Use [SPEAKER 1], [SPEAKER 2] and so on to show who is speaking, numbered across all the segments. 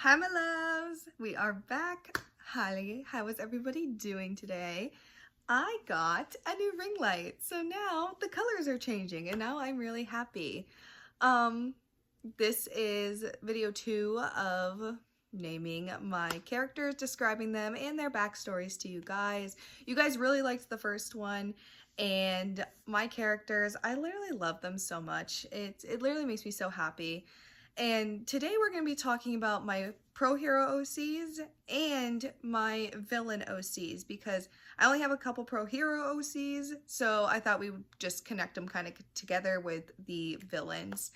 [SPEAKER 1] Hi, my loves. We are back. Hi, how is everybody doing today? I got a new ring light, so now the colors are changing, and now I'm really happy. Um, this is video 2 of naming my characters, describing them, and their backstories to you guys. You guys really liked the first one, and my characters, I literally love them so much. It literally makes me so happy. And today we're going to be talking about my pro hero OCs and my villain OCs because I only have a couple pro hero OCs, so I thought we would just connect them kind of together with the villains.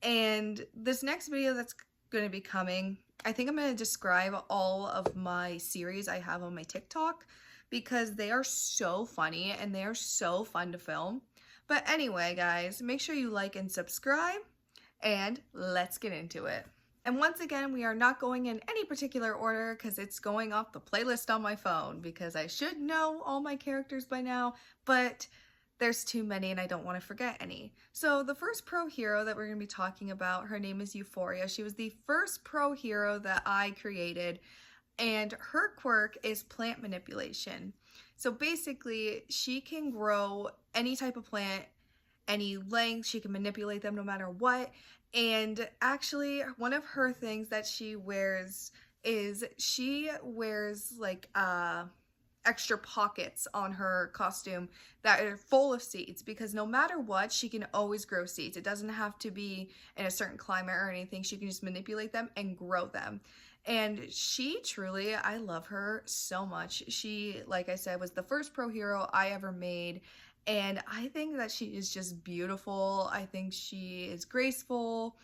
[SPEAKER 1] And this next video that's going to be coming, I think I'm going to describe all of my series I have on my TikTok because they are so funny and they are so fun to film. But anyway, guys, make sure you like and subscribe, and let's get into it. And once again, we are not going in any particular order because it's going off the playlist on my phone because I should know all my characters by now, but there's too many and I don't want to forget any. So the first pro hero that we're going to be talking about, her name is Euphoria. She was the first pro hero that I created, and her quirk is plant manipulation. So basically, she can grow any type of plant, any length. She can manipulate them no matter what. And actually, one of her things that she wears is she wears like extra pockets on her costume that are full of seeds, because no matter what, she can always grow seeds. It doesn't have to be in a certain climate or anything. She can just manipulate them and grow them. And she truly, I love her so much. She, like I said, was the first pro hero I ever made. And I think that she is just beautiful. I think she is graceful.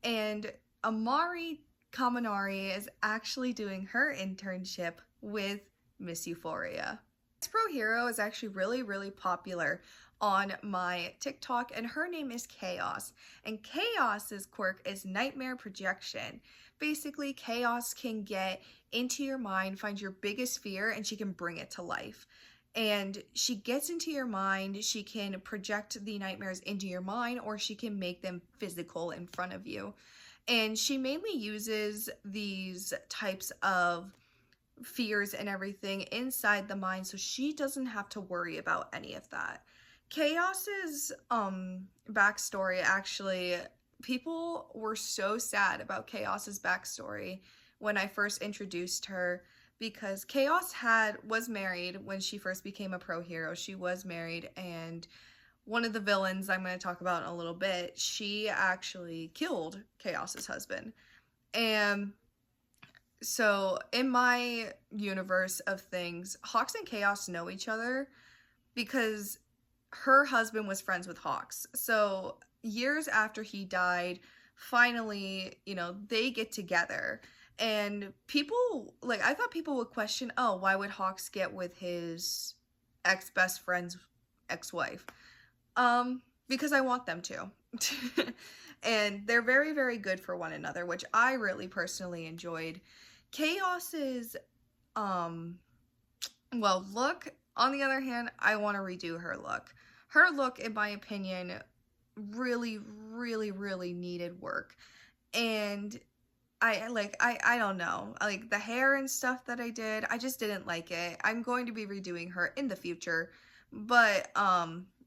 [SPEAKER 1] And Amari Kaminari is actually doing her internship with Miss Euphoria. This pro hero is actually really popular on my TikTok, and her name is Chaos. And Chaos's quirk is nightmare projection. Basically, Chaos can get into your mind, find your biggest fear, and she can bring it to life. And she gets into your mind, she can project the nightmares into your mind, or she can make them physical in front of you. And she mainly uses these types of fears and everything inside the mind, so she doesn't have to worry about any of that. Chaos's backstory, actually, people were so sad about Chaos's backstory when I first introduced her, because Chaos was married when she first became a pro hero. She was married, and one of the villains I'm going to talk about in a little bit, she actually killed Chaos's husband. And so in my universe of things, Hawks and Chaos know each other because her husband was friends with Hawks. So years after he died, finally, they get together. And people, like, I thought people would question, oh, why would Hawks get with his ex-best friend's ex-wife? Because I want them to. And they're very good for one another, which I really personally enjoyed. Chaos's, look, on the other hand, I want to redo her look. Her look, in my opinion, really needed work. And I don't know, like the hair and stuff that I did, I just didn't like it. I'm going to be redoing her in the future, but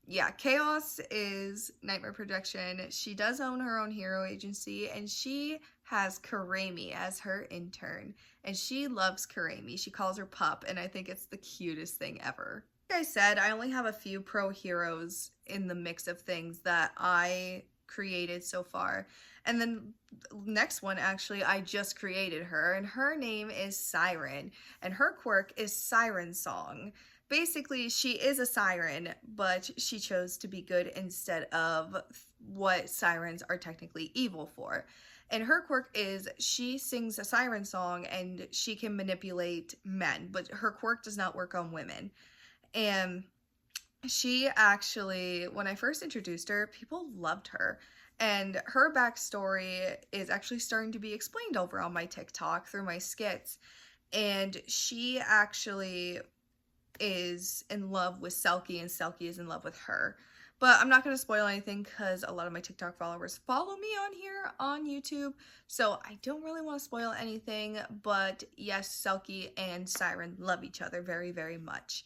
[SPEAKER 1] yeah, Chaos is nightmare projection. She does own her own hero agency, and she has Karami as her intern, and she loves Karami. She calls her Pup, and I think it's the cutest thing ever. Like I said, I only have a few pro heroes in the mix of things that I created so far. And then next one, actually, I just created her, and her name is Siren, and her quirk is Siren Song. Basically, she is a siren, but she chose to be good instead of what sirens are technically evil for. And her quirk is she sings a siren song and she can manipulate men, but her quirk does not work on women. And she actually, when I first introduced her, people loved her. And her backstory is actually starting to be explained over on my TikTok through my skits. And she actually is in love with Selkie, and Selkie is in love with her. But I'm not going to spoil anything because a lot of my TikTok followers follow me on here on YouTube. So I don't really want to spoil anything. But yes, Selkie and Siren love each other very, very much.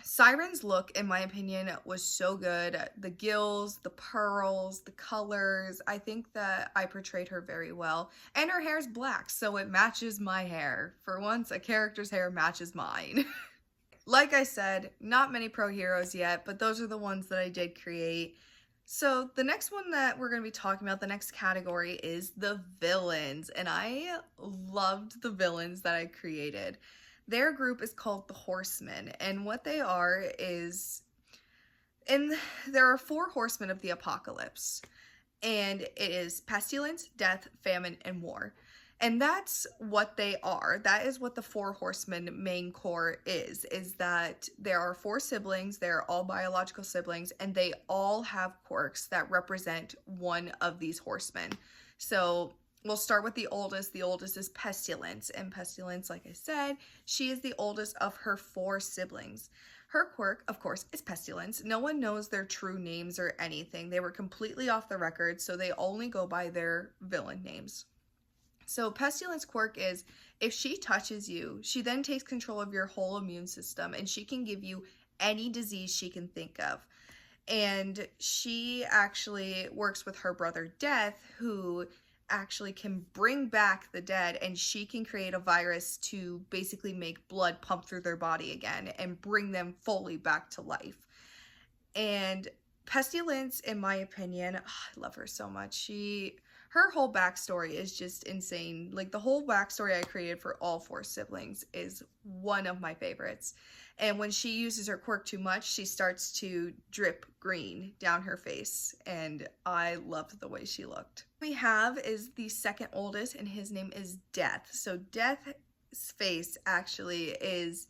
[SPEAKER 1] Siren's look, in my opinion, was so good. The gills, the pearls, the colors. I think that I portrayed her very well. And her hair's black, so it matches my hair. For once, a character's hair matches mine. Like I said, not many pro heroes yet, but those are the ones that I did create. So the next one that we're going to be talking about, the next category, is the villains. And I loved the villains that I created. Their group is called the Horsemen, and what they are is, there are 4 horsemen of the apocalypse, and it is pestilence, death, famine, and war. And that's what they are. That is what the 4 horsemen main core is that there are 4 siblings, they're all biological siblings, and they all have quirks that represent one of these horsemen. So we'll start with the oldest. The oldest is Pestilence, and Pestilence, like I said, she is the oldest of her 4 siblings. Her quirk, of course, is Pestilence. No one knows their true names or anything. They were completely off the record, so they only go by their villain names. So Pestilence quirk is, if she touches you, she then takes control of your whole immune system, and she can give you any disease she can think of. And she actually works with her brother Death, who actually can bring back the dead, and she can create a virus to basically make blood pump through their body again and bring them fully back to life. And Pestilence, in my opinion, I love her so much. Her whole backstory is just insane. Like, the whole backstory I created for all 4 siblings is one of my favorites. And when she uses her quirk too much, she starts to drip green down her face. And I loved the way she looked. We have is the second oldest, and his name is Death. So Death's face actually is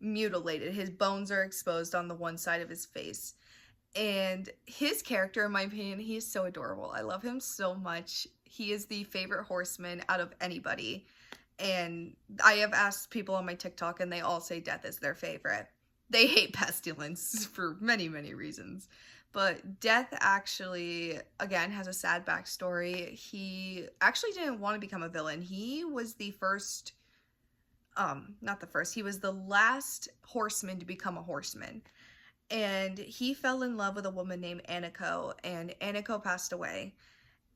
[SPEAKER 1] mutilated. His bones are exposed on the one side of his face. And his character, in my opinion, he is so adorable. I love him so much. He is the favorite horseman out of anybody. And I have asked people on my TikTok, and they all say Death is their favorite. They hate Pestilence for many, many reasons. But Death actually, again, has a sad backstory. He actually didn't want to become a villain. He was the first, not the first, he was the last horseman to become a horseman. And he fell in love with a woman named Aniko, and Aniko passed away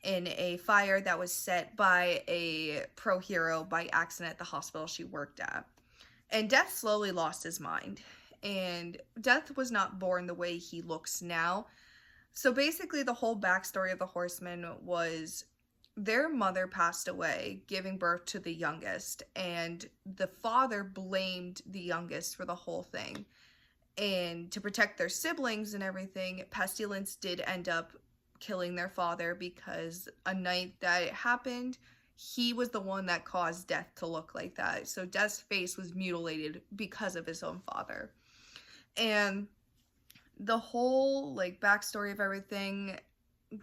[SPEAKER 1] in a fire that was set by a pro hero by accident at the hospital she worked at. And Death slowly lost his mind, and Death was not born the way he looks now. So basically the whole backstory of the Horsemen was their mother passed away, giving birth to the youngest, and the father blamed the youngest for the whole thing. And to protect their siblings and everything, Pestilence did end up killing their father, because a night that it happened, he was the one that caused Death to look like that. So Death's face was mutilated because of his own father. And the whole backstory of everything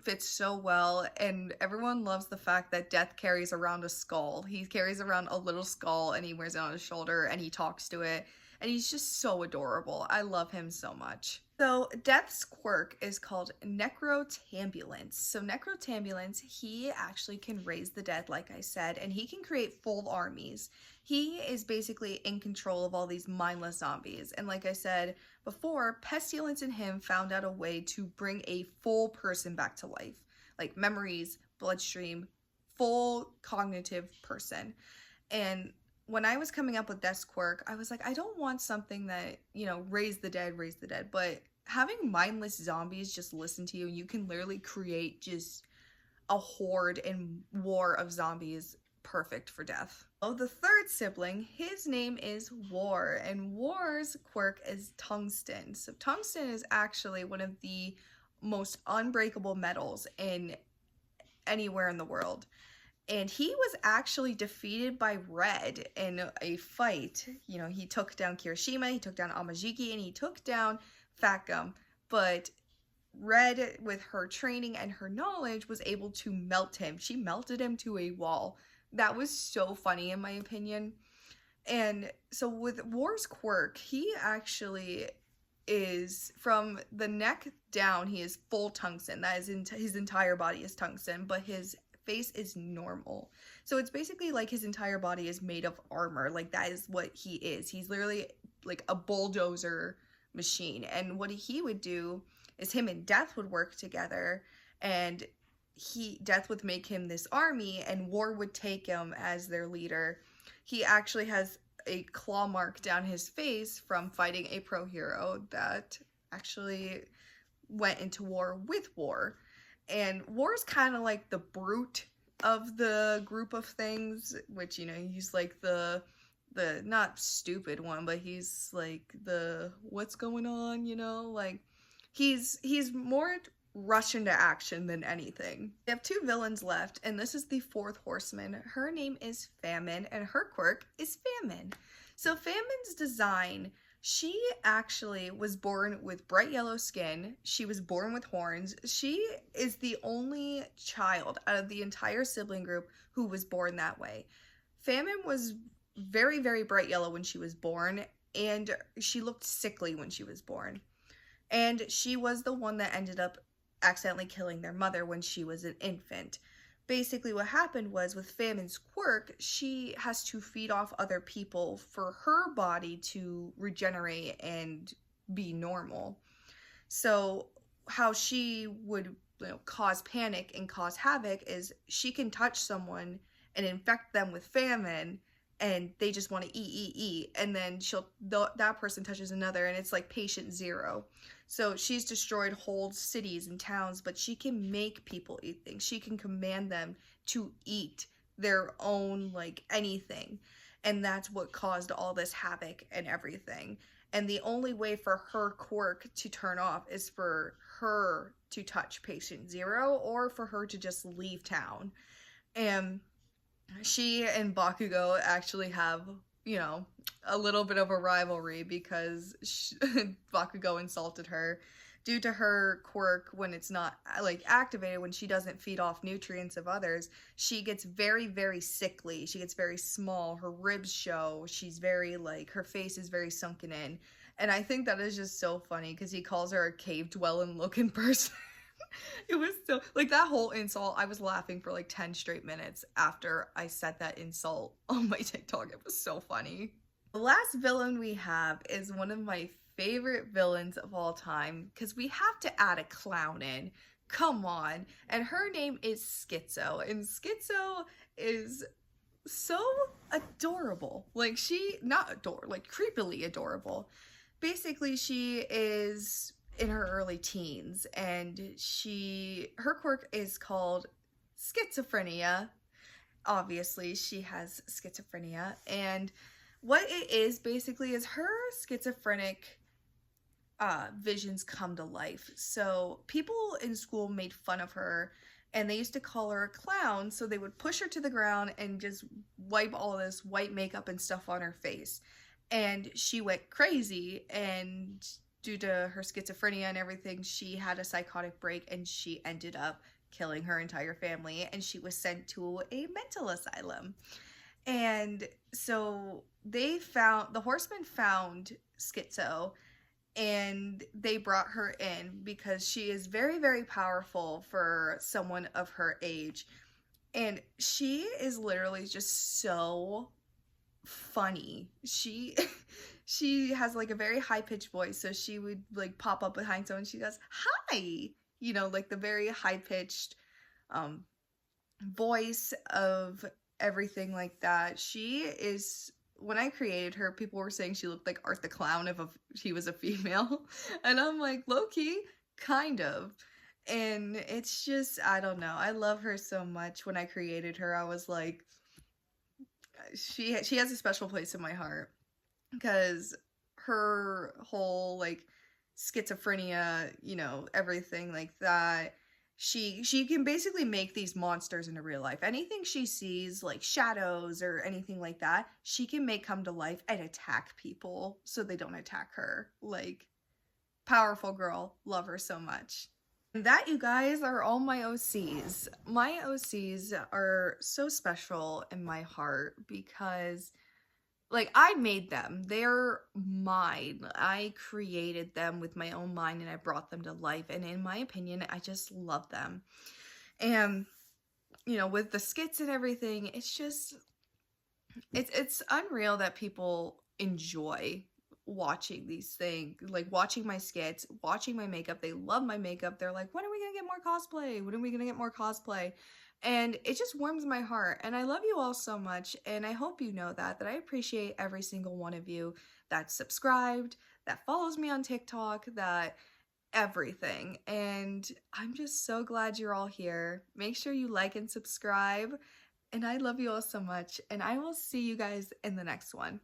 [SPEAKER 1] fits so well, and everyone loves the fact that Death carries around a skull. He carries around a little skull, and he wears it on his shoulder, and he talks to it. And he's just so adorable. I love him so much. So Death's quirk is called Necrotambulance. So Necrotambulance, he actually can raise the dead, like I said, and he can create full armies. He is basically in control of all these mindless zombies. And like I said before, Pestilence and him found out a way to bring a full person back to life. Like memories, bloodstream, full cognitive person. And when I was coming up with Death's quirk, I was like, I don't want something that, raise the dead. But having mindless zombies just listen to you, you can literally create just a horde and war of zombies, perfect for Death. Oh, the third sibling, his name is War, and War's quirk is Tungsten. So Tungsten is actually one of the most unbreakable metals in anywhere in the world. And he was actually defeated by Red in a fight. He took down Kirishima, he took down Amajiki, and he took down Fat Gum. But Red, with her training and her knowledge, was able to melt him. She melted him to a wall. That was so funny, in my opinion. And so with War's quirk, he actually is from the neck down, he is full tungsten. That is his entire body is tungsten, but his face is normal. So it's basically like his entire body is made of armor. Like that is what he is. He's literally like a bulldozer machine. And what he would do is him and Death would work together, and Death would make him this army, and War would take him as their leader. He actually has a claw mark down his face from fighting a pro hero that actually went into war with War. And War's kind of like the brute of the group of things, which, you know, he's like the not stupid one, but he's like the what's going on, you know, like he's more rush into action than anything. We have two villains left, and this is the fourth horseman. Her name is Famine, and her quirk is Famine. So Famine's design, she actually was born with bright yellow skin. She was born with horns. She is the only child out of the entire sibling group who was born that way. Famine was very, very bright yellow when she was born, and she looked sickly when she was born. And she was the one that ended up accidentally killing their mother when she was an infant. Basically what happened was, with Famine's quirk, she has to feed off other people for her body to regenerate and be normal. So how she would, you know, cause panic and cause havoc is she can touch someone and infect them with famine, and they just want to eat, and then that person touches another, and it's like patient zero. So she's destroyed whole cities and towns, but she can make people eat things. She can command them to eat their own, like, anything. And that's what caused all this havoc and everything. And the only way for her quirk to turn off is for her to touch patient zero, or for her to just leave town. And she and Bakugo actually have, you know, a little bit of a rivalry, because Bakugo insulted her due to her quirk. When it's not like activated, when she doesn't feed off nutrients of others, she gets very, very sickly. She gets very small. Her ribs show. She's very, like, her face is very sunken in. And I think that is just so funny, because he calls her a cave dwelling looking person. It was so, like, that whole insult, I was laughing for like 10 straight minutes after I said that insult on my TikTok. It was so funny. The last villain we have is one of my favorite villains of all time, because we have to add a clown in. Come on. And her name is Schizo. And Schizo is so adorable. Like, like creepily adorable. Basically, she is in her early teens, and her quirk is called schizophrenia. Obviously, she has schizophrenia, and what it is basically is her schizophrenic visions come to life. So people in school made fun of her, and they used to call her a clown, so they would push her to the ground and just wipe all this white makeup and stuff on her face. And she went crazy, and due to her schizophrenia and everything, she had a psychotic break, and she ended up killing her entire family, and she was sent to a mental asylum. And so the horsemen found Schizo, and they brought her in because she is very, very powerful for someone of her age. And she is literally just so funny. She has like a very high-pitched voice, so she would like pop up behind someone, she goes, "Hi," you know, like the very high-pitched voice of everything like that. She is, when I created her, people were saying she looked like Art the Clown if she was a female. And I'm like, low-key, kind of. And it's just, I don't know, I love her so much. When I created her, I was like, she has a special place in my heart, because her whole like schizophrenia, you know, everything like that, she can basically make these monsters into real life. Anything she sees, like shadows or anything like that, she can make come to life and attack people so they don't attack her. Like, powerful girl, love her so much. And that, you guys, are all my OCs. My OCs are so special in my heart because like, I made them. They're mine. I created them with my own mind and I brought them to life. And in my opinion, I just love them. And, you know, with the skits and everything, it's just, it's unreal that people enjoy watching these things, like watching my skits, watching my makeup. They love my makeup. They're like, when are we gonna get more cosplay? When are we gonna get more cosplay? And it just warms my heart. And I love you all so much. And I hope you know that I appreciate every single one of you that's subscribed, that follows me on TikTok, that everything. And I'm just so glad you're all here. Make sure you like and subscribe. And I love you all so much. And I will see you guys in the next one.